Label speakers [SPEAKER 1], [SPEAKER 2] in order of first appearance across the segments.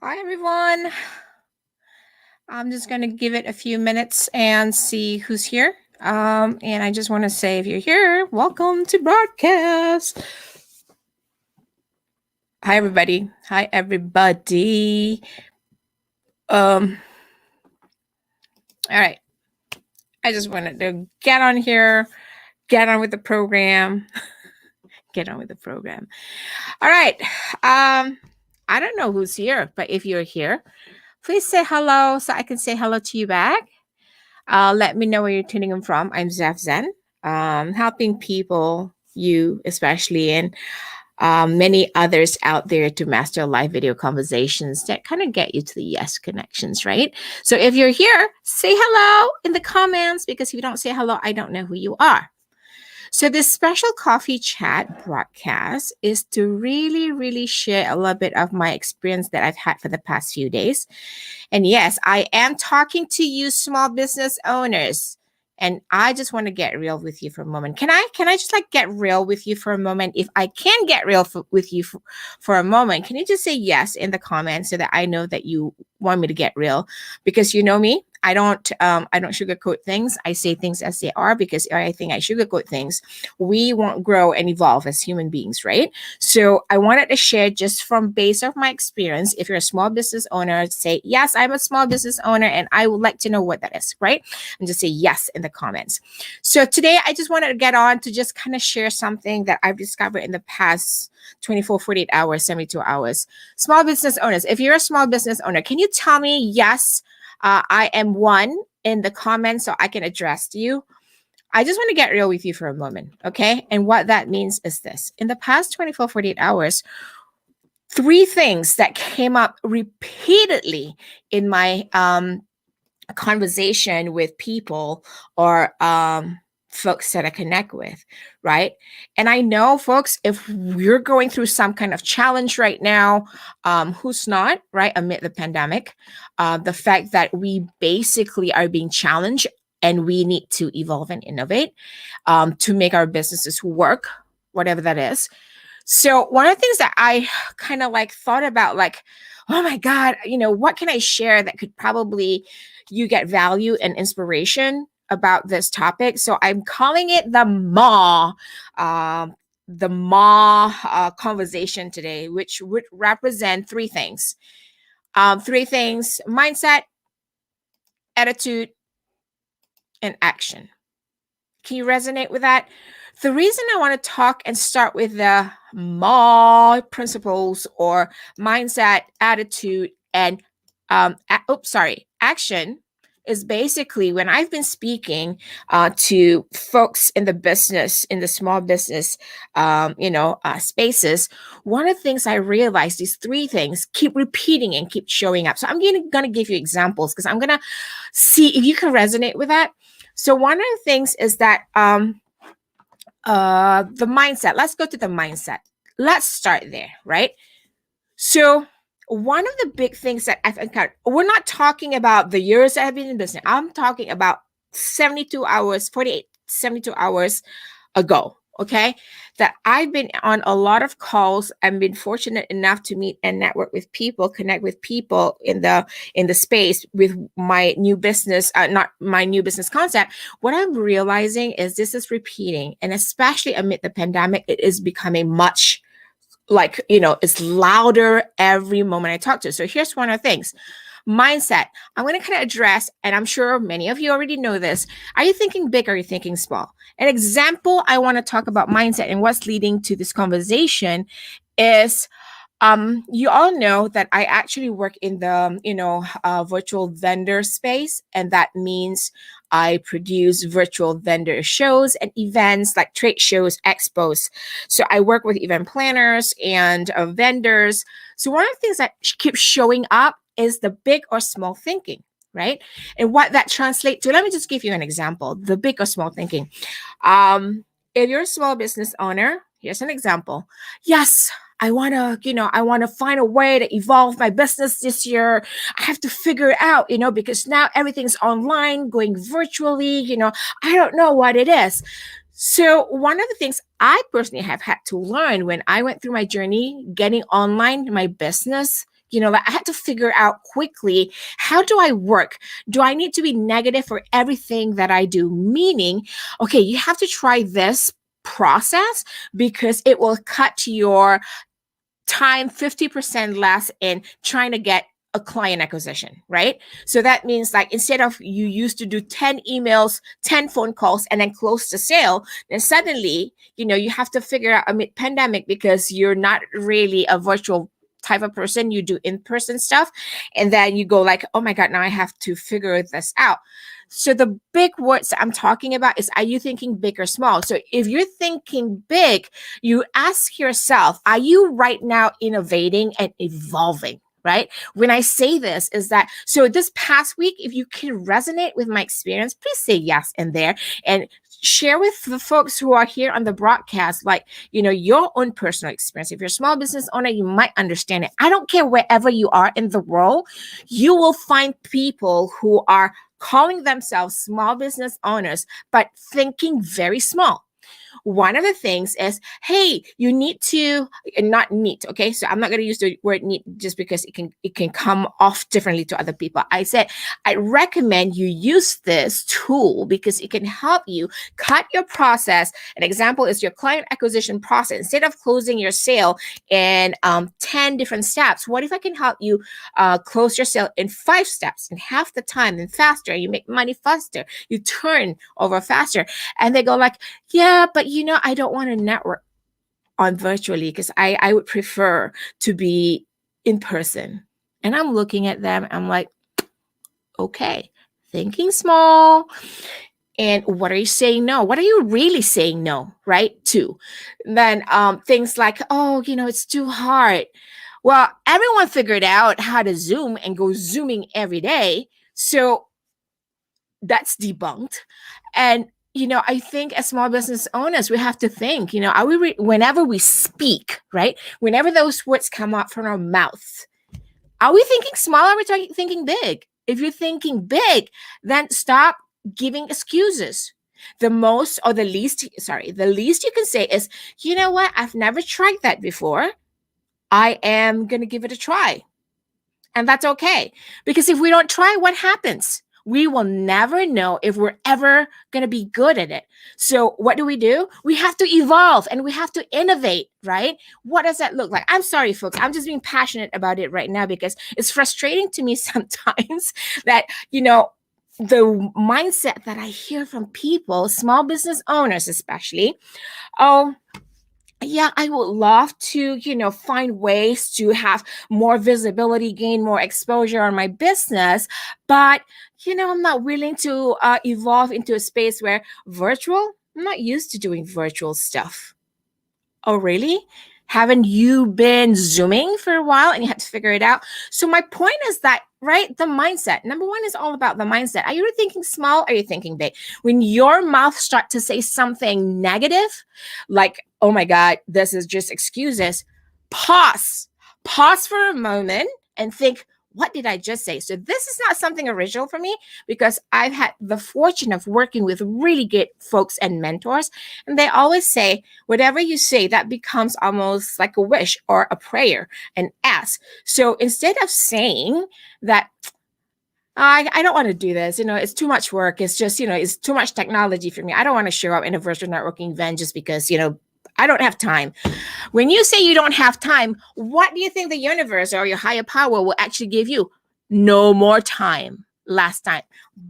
[SPEAKER 1] Hi, everyone. I'm just going to give it a few minutes and see who's here. And I just want to say, if you're here, welcome to broadcast. Hi, everybody. Hi, everybody. Um, all right. I just wanted to get on here, get on with the program, get on with the program. All right. I don't know who's here, but if you're here, please say hello so I can say hello to you back. Let me know where you're tuning in from. I'm Zef Zen, helping people, you especially, and many others out there to master live video conversations that kind of get you to the yes connections, right? So if you're here, say hello in the comments because if you don't say hello, I don't know who you are. So, this special coffee chat broadcast is to really share a little bit of my experience that I've had for the past few days. And yes, I am talking to you, small business owners. And I just want to get real with you for a moment. Can I just like get real with you for a moment? If I can get real with you for a moment, can you just say yes in the comments so that I know that you want me to get real? Because you know me, I don't sugarcoat things. I say things as they are because I think I sugarcoat things. We won't grow and evolve as human beings, right? So I wanted to share just from base of my experience. If you're a small business owner, say yes, I'm a small business owner, and I would like to know what that is, right? And just say yes in the comments. So today I just wanted to get on to just kind of share something that I've discovered in the past 24, 48 hours, 72 hours. Small business owners, if you're a small business owner, can you tell me yes? I am one in the comments so I can address you. I just want to get real with you for a moment, okay? And what that means is this. In the past 24, 48 hours, three things that came up repeatedly in my conversation with people or folks that I connect with, right? And I know, folks, if you're going through some kind of challenge right now, who's not, right, amid the pandemic, the fact that we basically are being challenged and we need to evolve and innovate to make our businesses work, whatever that is. So one of the things that I kind of like thought about, like, oh my God, what can I share that could probably you get value and inspiration about this topic? So I'm calling it the MA conversation today, which would represent three things. Three things: mindset, attitude, and action. Can you resonate with that? The reason I want to talk and start with the MA principles or mindset, attitude, and action is basically when I've been speaking to folks in the business, in the small business, spaces. One of the things I realized, these three things keep repeating and keep showing up. So I'm going to give you examples because I'm going to see if you can resonate with that. So one of the things is that the mindset. Let's go to the mindset. Let's start there, right? So one of the big things that I've encountered, we're not talking about the years that I've been in business. I'm talking about 72 hours, 48, 72 hours ago. Okay. That I've been on a lot of calls and been fortunate enough to meet and network with people, connect with people in the space with my new business, not my new business concept. What I'm realizing is this is repeating, and especially amid the pandemic, it is becoming much it's louder every moment I talk to. So here's one of the things. Mindset. I'm going to kind of address, and I'm sure many of you already know this. Are you thinking big or are you thinking small? An example I want to talk about mindset and what's leading to this conversation is you all know that I actually work in the, virtual vendor space. And that means I produce virtual vendor shows and events like trade shows, expos. So I work with event planners and vendors. So one of the things that keeps showing up is the big or small thinking, right? And what that translates to, let me just give you an example, the big or small thinking. If you're a small business owner, here's an example. Yes, I want to find a way to evolve my business this year. I have to figure it out, because now everything's online, going virtually, I don't know what it is. So one of the things I personally have had to learn when I went through my journey getting online, my business Like I had to figure out quickly, how do I work? Do I need to be negative for everything that I do? Meaning, okay, you have to try this process because it will cut your time 50% less in trying to get a client acquisition, right? So that means like instead of you used to do 10 emails, 10 phone calls, and then close the sale, then suddenly, you have to figure out amid pandemic because you're not really a virtual type of person, you do in-person stuff. And then you go like, oh my God, now I have to figure this out. So the big words that I'm talking about is, are you thinking big or small? So if you're thinking big, you ask yourself, are you right now innovating and evolving? Right? When I say this is that, so this past week, if you can resonate with my experience, please say yes in there and share with the folks who are here on the broadcast, like, your own personal experience. If you're a small business owner, you might understand it. I don't care wherever you are in the world, you will find people who are calling themselves small business owners, but thinking very small. One of the things is, hey, you need to, not need, okay? So I'm not going to use the word need just because it can come off differently to other people. I said, I recommend you use this tool because it can help you cut your process. An example is your client acquisition process. Instead of closing your sale in 10 different steps, what if I can help you close your sale in 5 steps, in half the time, and faster? You make money faster, you turn over faster. And they go like, yeah, but I don't want to network on virtually because I would prefer to be in person. And I'm looking at them, I'm like, okay, thinking small. And what are you saying no? What are you really saying no, right? To then things like, oh, it's too hard. Well, everyone figured out how to Zoom and go Zooming every day. So that's debunked. And I think as small business owners, we have to think, are we whenever we speak, right? Whenever those words come out from our mouth, are we thinking small or are we thinking big? If you're thinking big, then stop giving excuses. The least you can say is, you know what? I've never tried that before. I am going to give it a try. And that's okay. Because if we don't try, what happens? We will never know if we're ever going to be good at it. So what do? We have to evolve and we have to innovate, right? What does that look like? I'm sorry, folks. I'm just being passionate about it right now because it's frustrating to me sometimes that, the mindset that I hear from people, small business owners especially, oh, yeah, I would love to, find ways to have more visibility, gain more exposure on my business. But, I'm not willing to evolve into a space where I'm not used to doing virtual stuff. Oh, really? Haven't you been Zooming for a while and you had to figure it out? So my point is that, right, the mindset. Number one is all about the mindset. Are you thinking small? Or are you thinking big? When your mouth starts to say something negative, like, oh my God, this is just excuses, pause for a moment and think, what did I just say? So this is not something original for me because I've had the fortune of working with really good folks and mentors. And they always say, whatever you say, that becomes almost like a wish or a prayer, an ask. So instead of saying that, I don't want to do this, it's too much work. It's just, it's too much technology for me. I don't want to show up in a virtual networking event just because, I don't have time. When you say you don't have time, what do you think the universe or your higher power will actually give you? No more time. Last time.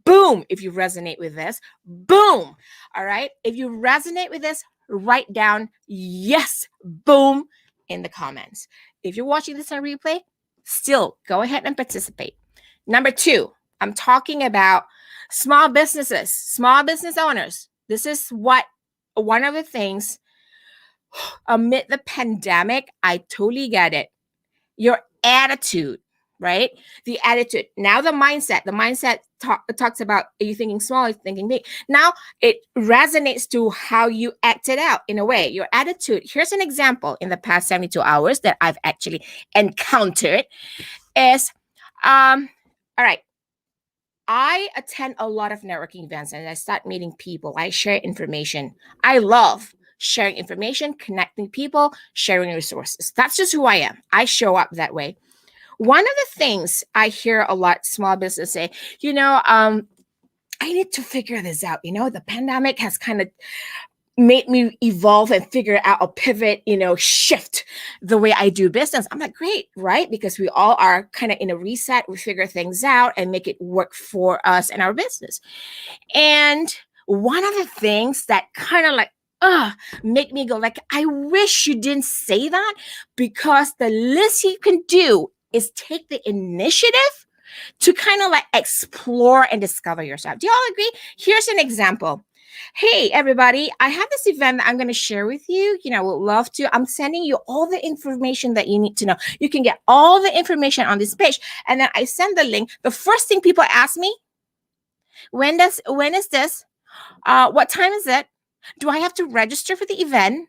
[SPEAKER 1] Boom. If you resonate with this, boom. All right. If you resonate with this, write down yes, boom in the comments. If you're watching this on replay, still go ahead and participate. Number 2, I'm talking about small businesses, small business owners. This is one of the things amid the pandemic, I totally get it. Your attitude, right? The attitude. Now the mindset talks about, are you thinking small? Are you thinking big? Now it resonates to how you acted out in a way. Your attitude. Here's an example in the past 72 hours that I've actually encountered is, all right. I attend a lot of networking events and I start meeting people. I share information. I love sharing information, connecting people, sharing resources. That's just who I am. I show up that way. one of the things I hear a lot small business say, I need to figure this out. The pandemic has kind of made me evolve and figure out a pivot, shift the way I do business. I'm like, great, right? Because we all are kind of in a reset. We figure things out and make it work for us and our business. And one of the things that kind of like, make me go like, I wish you didn't say that, because the least you can do is take the initiative to kind of like explore and discover yourself. Do you all agree? Here's an example. Hey, everybody, I have this event that I'm going to share with you. I would love to. I'm sending you all the information that you need to know. You can get all the information on this page. And then I send the link. The first thing people ask me, when is this? What time is it? Do I have to register for the event?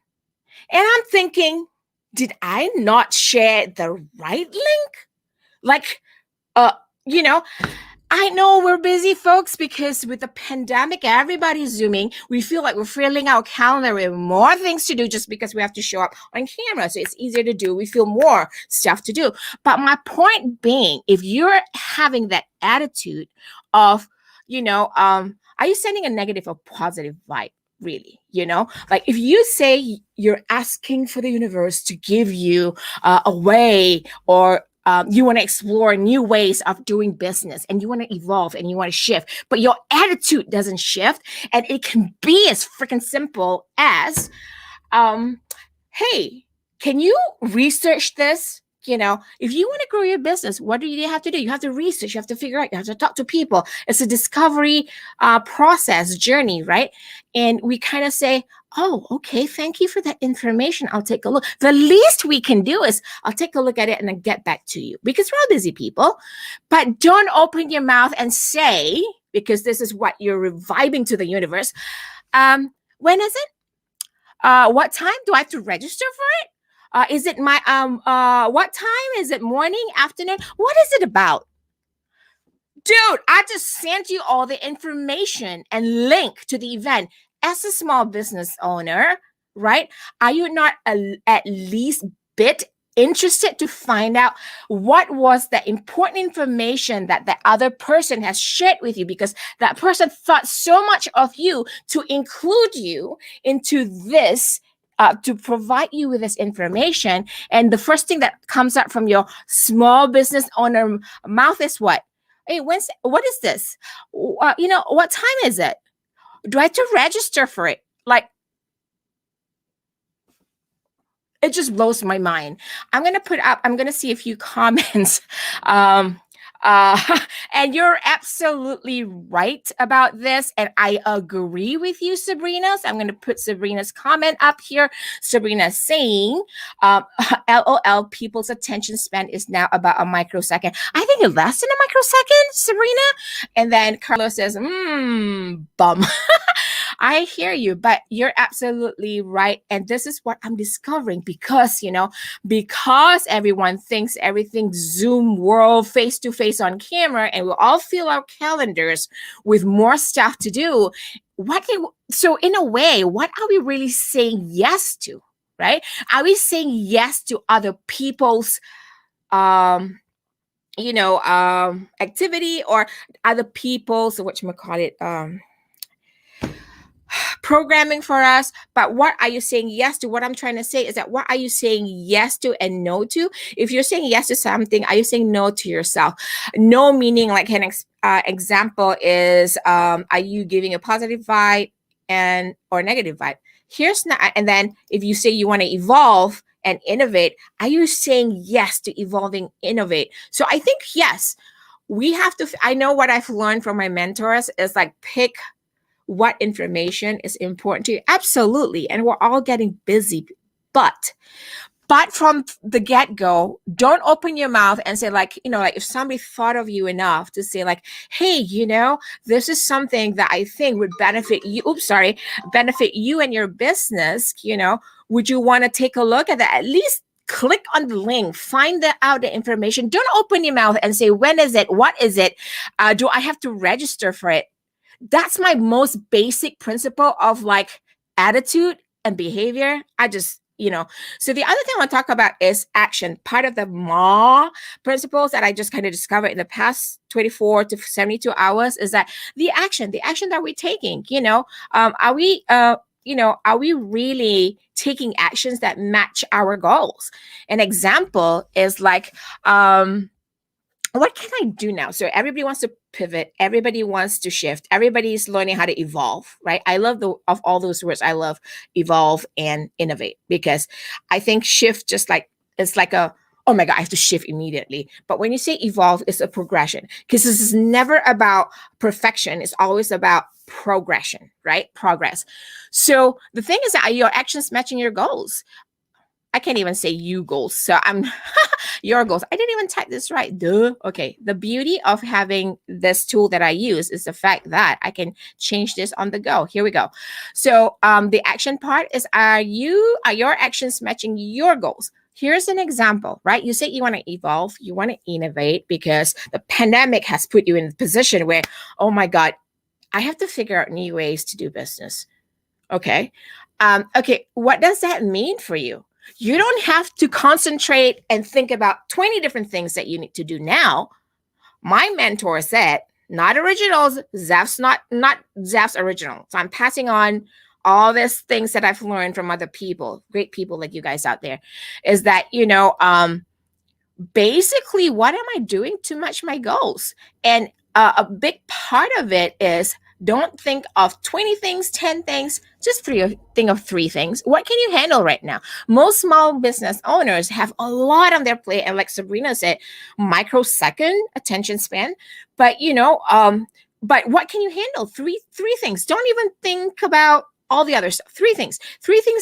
[SPEAKER 1] And I'm thinking, did I not share the right link? Like, I know we're busy, folks, because with the pandemic, everybody's Zooming. We feel like we're filling our calendar with more things to do just because we have to show up on camera. So it's easier to do. We feel more stuff to do. But my point being, if you're having that attitude of, are you sending a negative or positive vibe? Really, like if you say you're asking for the universe to give you a way, or you want to explore new ways of doing business, and you want to evolve and you want to shift, but your attitude doesn't shift, and it can be as freaking simple as, hey, can you research this? If you want to grow your business, what do you have to do? You have to research, you have to figure out, you have to talk to people. It's a discovery process, journey, right? And we kind of say, oh, okay, thank you for that information. I'll take a look. The least we can do is I'll take a look at it and then get back to you, because we're all busy people. But don't open your mouth and say, because this is what you're vibing to the universe. When is it? What time do I have to register for it? Is it my, what time? Is it morning, afternoon? What is it about? Dude, I just sent you all the information and link to the event. As a small business owner, right? Are you not at least bit interested to find out what was the important information that the other person has shared with you, because that person thought so much of you to include you into this, to provide you with this information. And the first thing that comes out from your small business owner mouth is what? Hey, what is this? What time is it? Do I have to register for it? Like, it just blows my mind. I'm going to see a few comments. And you're absolutely right about this. And I agree with you, Sabrina. So I'm going to put Sabrina's comment up here. Sabrina saying, LOL, people's attention span is now about a microsecond. I think it's less than a microsecond, Sabrina. And then Carlos says, bum. I hear you, but you're absolutely right. And this is what I'm discovering, because everyone thinks everything Zoom world, face to face on camera, and we all fill our calendars with more stuff to do. So in a way, what are we really saying yes to, right? Are we saying yes to other people's activity, or other people's, programming for us? But what are you saying yes to? What I'm trying to say is that, what are you saying yes to and no to? If you're saying yes to something, are you saying no to yourself? No meaning, like an example is, are you giving a positive vibe or negative vibe? And then if you say you want to evolve and innovate, are you saying yes to evolving, innovate? So I think, yes, we have to, I know what I've learned from my mentors is like, pick what information is important to you. Absolutely. And we're all getting busy. But from the get-go, don't open your mouth and say like if somebody thought of you enough to say like, hey, this is something that I think would benefit you. Benefit you and your business. Would you want to take a look at that? At least click on the link, find out the information. Don't open your mouth and say, when is it? What is it? Do I have to register for it? That's my most basic principle of like attitude and behavior. So the other thing I want to talk about is action. Part of the MAW principles that I just kind of discovered in the past 24 to 72 hours is that the action that we're taking, are we, are we really taking actions that match our goals? An example is like, what can I do now? So everybody wants to pivot. Everybody wants to shift. Everybody's learning how to evolve, right? I love of all those words. I love evolve and innovate, because I think shift it's like oh my God, I have to shift immediately. But when you say evolve, it's a progression, because this is never about perfection. It's always about progression, right? Progress. So the thing is that your actions matching your goals. I can't even say you goals. So I'm your goals. I didn't even type this right. Duh. Okay. The beauty of having this tool that I use is the fact that I can change this on the go. Here we go. So the action part is, are your actions matching your goals? Here's an example, right? You say you want to evolve, you want to innovate, because the pandemic has put you in a position where, oh my God, I have to figure out new ways to do business. Okay. Okay. What does that mean for you? You don't have to concentrate and think about 20 different things that you need to do now. My mentor said, not originals, Zeph's not Zeph's original. So I'm passing on all these things that I've learned from other people, great people like you guys out there, is that, basically, what am I doing to match my goals? And a big part of it is, don't think of 20 things, 10 things, just think of 3 things. What can you handle right now? Most small business owners have a lot on their plate. And like Sabrina said, microsecond attention span. But, but what can you handle? Three things. Don't even think about all the other stuff. 3 things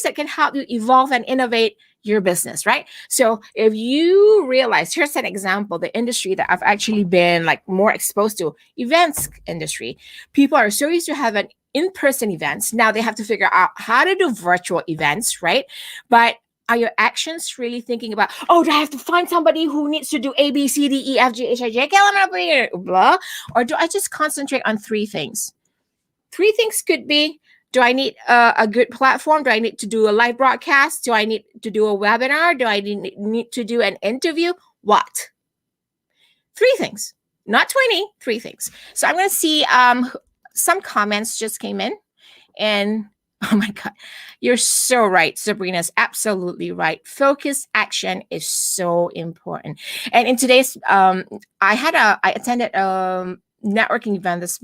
[SPEAKER 1] that can help you evolve and innovate your business, right? So if you realize, here's an example, the industry that I've actually been like more exposed to, events industry. People are so used to having in-person events. Now they have to figure out how to do virtual events, right? But are your actions really thinking about, oh, do I have to find somebody who needs to do A, B, C, D, E, F, G, H, I, J, K, L, M, N, O, P, blah? Or do I just concentrate on 3 things? 3 things could be, do I need a good platform? Do I need to do a live broadcast? Do I need to do a webinar? Do I need to do an interview? What? 3 things, not 20, 3 things. So I'm going to see some comments just came in. And oh my God, you're so right. Sabrina's absolutely right. Focused action is so important. And in today's, I attended networking event this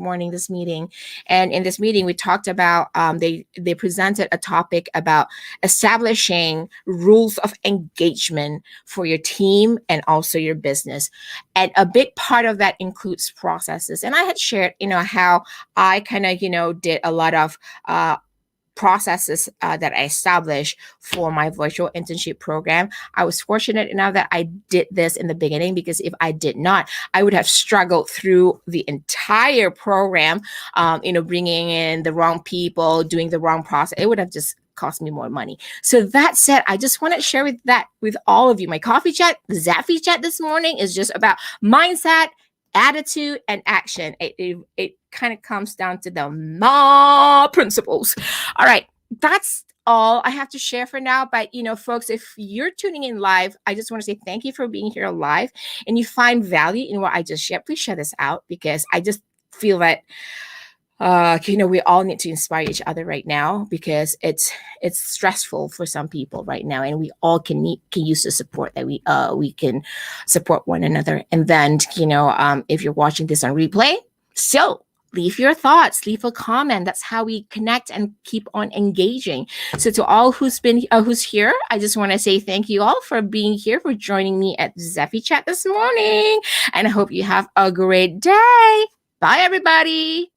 [SPEAKER 1] meeting. And in this meeting, we talked about, they presented a topic about establishing rules of engagement for your team and also your business. And a big part of that includes processes. And I had shared, how I kind of, did a lot of, processes that I established for my virtual internship program. I was fortunate enough that I did this in the beginning, because if I did not, I would have struggled through the entire program, bringing in the wrong people, doing the wrong process. It would have just cost me more money. So that said, I just want to share with all of you. My coffee chat, the Zaffy chat this morning, is just about mindset, attitude, and action. It kind of comes down to the MA principles. All right, that's all I have to share for now. But folks, if you're tuning in live, I just want to say thank you for being here live, and you find value in what I just shared. Please share this out, because I just feel that we all need to inspire each other right now, because it's stressful for some people right now, and we all can use the support that we can support one another. And then if you're watching this on replay, so leave your thoughts, leave a comment. That's how we connect and keep on engaging. So to all who's here, I just want to say thank you all for being here, for joining me at Zeffy Chat this morning, and I hope you have a great day. Bye, everybody.